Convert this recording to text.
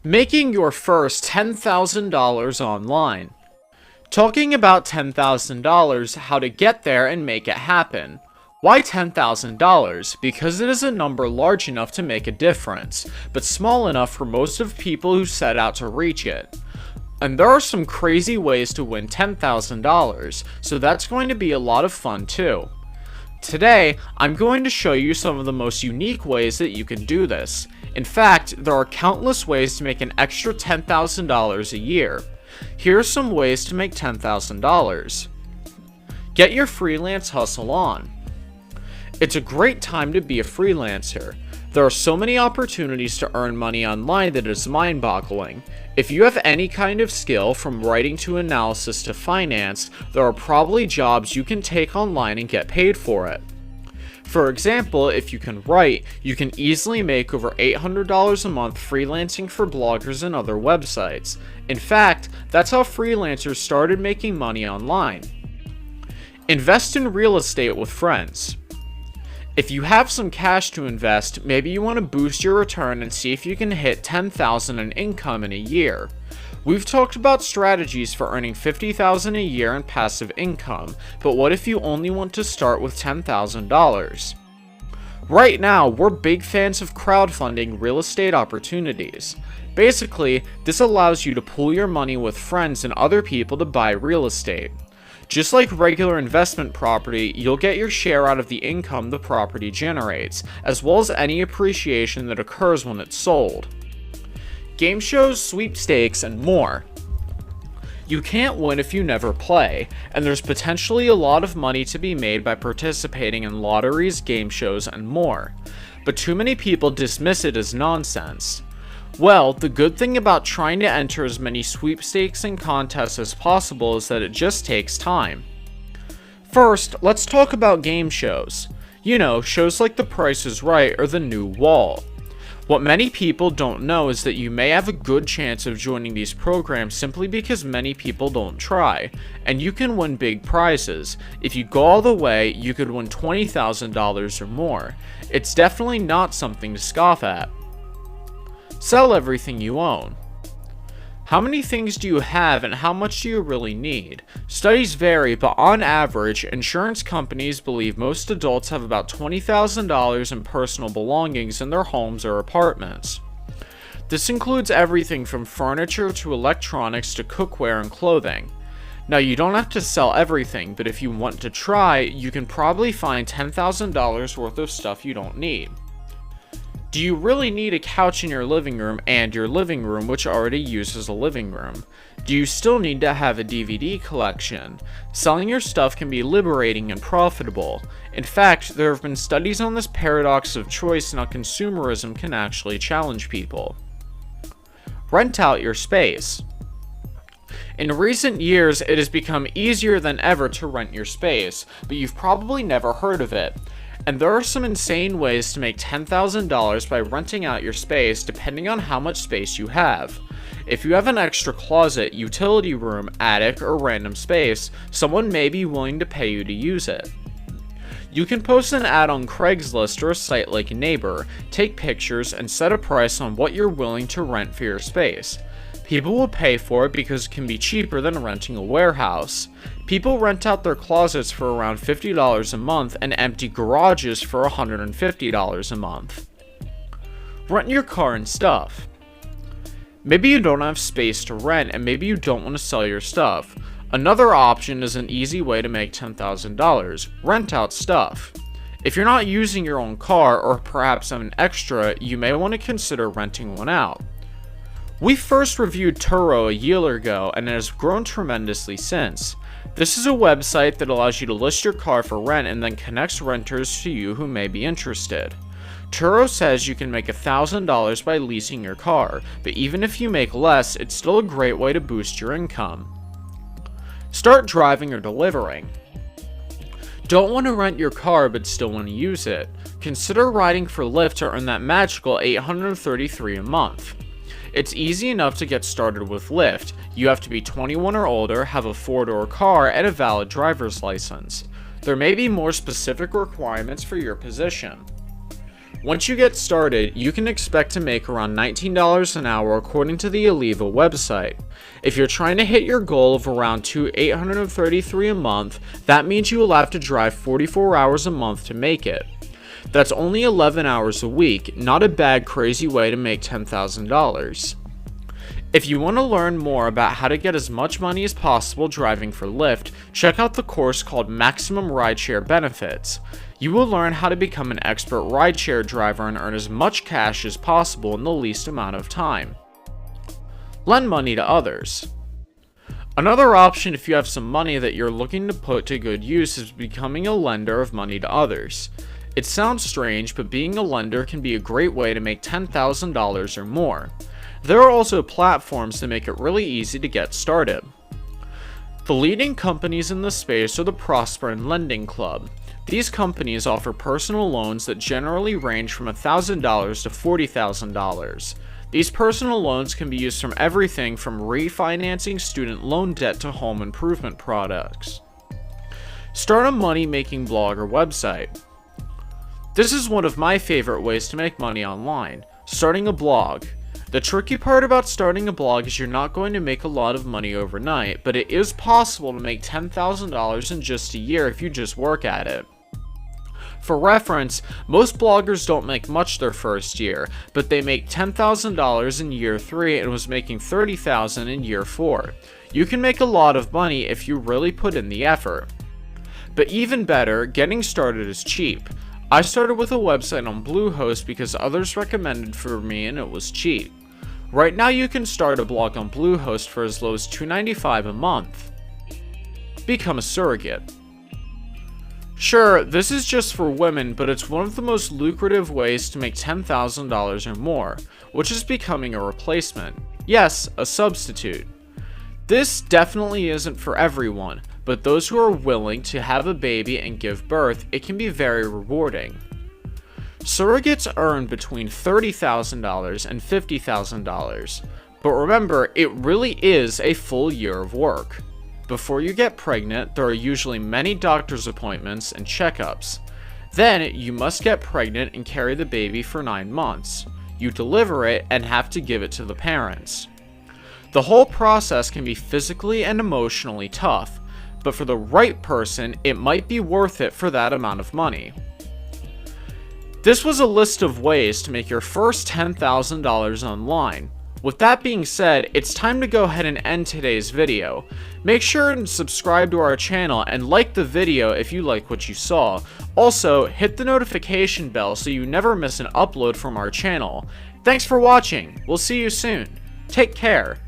Making your first $10,000 online. Talking about $10,000, how to get there and make it happen. Why $10,000? Because it is a number large enough to make a difference, but small enough for most of people who set out to reach it. And there are some crazy ways to win $10,000, so that's going to be a lot of fun too. Today, I'm going to show you some of the most unique ways that you can do this. In fact, there are countless ways to make an extra $10,000 a year. Here are some ways to make $10,000. Get your freelance hustle on. It's a great time to be a freelancer. There are so many opportunities to earn money online that it's mind-boggling. If you have any kind of skill, from writing to analysis to finance, there are probably jobs you can take online and get paid for it. For example, if you can write, you can easily make over $800 a month freelancing for bloggers and other websites. In fact, that's how freelancers started making money online. Invest in real estate with friends. If you have some cash to invest, maybe you want to boost your return and see if you can hit $10,000 in income in a year. We've talked about strategies for earning $50,000 a year in passive income, but what if you only want to start with $10,000? Right now, we're big fans of crowdfunding real estate opportunities. Basically, this allows you to pool your money with friends and other people to buy real estate. Just like regular investment property, you'll get your share out of the income the property generates, as well as any appreciation that occurs when it's sold. Game shows, sweepstakes, and more. You can't win if you never play, and there's potentially a lot of money to be made by participating in lotteries, game shows, and more. But too many people dismiss it as nonsense. Well, the good thing about trying to enter as many sweepstakes and contests as possible is that it just takes time. First, let's talk about game shows. You know, shows like The Price is Right or The New Wall. What many people don't know is that you may have a good chance of joining these programs simply because many people don't try, and you can win big prizes. If you go all the way, you could win $20,000 or more. It's definitely not something to scoff at. Sell everything you own. How many things do you have and how much do you really need? Studies vary, but on average, insurance companies believe most adults have about $20,000 in personal belongings in their homes or apartments. This includes everything from furniture to electronics to cookware and clothing. Now, you don't have to sell everything, but if you want to try, you can probably find $10,000 worth of stuff you don't need. Do you really need a couch in your living room and your living room, which already uses a living room? Do you still need to have a DVD collection? Selling your stuff can be liberating and profitable. In fact, there have been studies on this paradox of choice and how consumerism can actually challenge people. Rent out your space. In recent years, it has become easier than ever to rent your space, but you've probably never heard of it. And there are some insane ways to make $10,000 by renting out your space depending on how much space you have. If you have an extra closet, utility room, attic, or random space, someone may be willing to pay you to use it. You can post an ad on Craigslist or a site like Neighbor, take pictures, and set a price on what you're willing to rent for your space. People will pay for it because it can be cheaper than renting a warehouse. People rent out their closets for around $50 a month and empty garages for $150 a month. Rent your car and stuff. Maybe you don't have space to rent and maybe you don't want to sell your stuff. Another option is an easy way to make $10,000. Rent out stuff. If you're not using your own car or perhaps have an extra, you may want to consider renting one out. We first reviewed Turo a year ago and it has grown tremendously since. This is a website that allows you to list your car for rent and then connects renters to you who may be interested. Turo says you can make $1,000 by leasing your car, but even if you make less, it's still a great way to boost your income. Start driving or delivering. Don't want to rent your car but still want to use it? Consider riding for Lyft to earn that magical $833 a month. It's easy enough to get started with Lyft. You have to be 21 or older, have a 4-door car, and a valid driver's license. There may be more specific requirements for your position. Once you get started, you can expect to make around $19 an hour according to the Aliva website. If you're trying to hit your goal of around $833 a month, that means you will have to drive 44 hours a month to make it. That's only 11 hours a week, not a bad crazy way to make $10,000. If you want to learn more about how to get as much money as possible driving for Lyft, check out the course called Maximum Rideshare Benefits. You will learn how to become an expert rideshare driver and earn as much cash as possible in the least amount of time. Lend money to others. Another option if you have some money that you're looking to put to good use is becoming a lender of money to others. It sounds strange, but being a lender can be a great way to make $10,000 or more. There are also platforms that make it really easy to get started. The leading companies in this space are the Prosper and Lending Club. These companies offer personal loans that generally range from $1,000 to $40,000. These personal loans can be used from everything from refinancing student loan debt to home improvement products. Start a money-making blog or website. This is one of my favorite ways to make money online, starting a blog. The tricky part about starting a blog is you're not going to make a lot of money overnight, but it is possible to make $10,000 in just a year if you just work at it. For reference, most bloggers don't make much their first year, but they make $10,000 in year 3 and was making $30,000 in year 4. You can make a lot of money if you really put in the effort. But even better, getting started is cheap. I started with a website on Bluehost because others recommended for me and it was cheap. Right now you can start a blog on Bluehost for as low as $2.95 a month. Become a surrogate. Sure, this is just for women, but it's one of the most lucrative ways to make $10,000 or more, which is becoming a replacement. Yes, a substitute. This definitely isn't for everyone, but those who are willing to have a baby and give birth, it can be very rewarding. Surrogates earn between $30,000 and $50,000, but remember, it really is a full year of work. Before you get pregnant, there are usually many doctor's appointments and checkups. Then, you must get pregnant and carry the baby for 9 months. You deliver it and have to give it to the parents. The whole process can be physically and emotionally tough, but for the right person, it might be worth it for that amount of money. This was a list of ways to make your first $10,000 online. With that being said, it's time to go ahead and end today's video. Make sure and subscribe to our channel and like the video if you like what you saw. Also, hit the notification bell so you never miss an upload from our channel. Thanks for watching. We'll see you soon. Take care.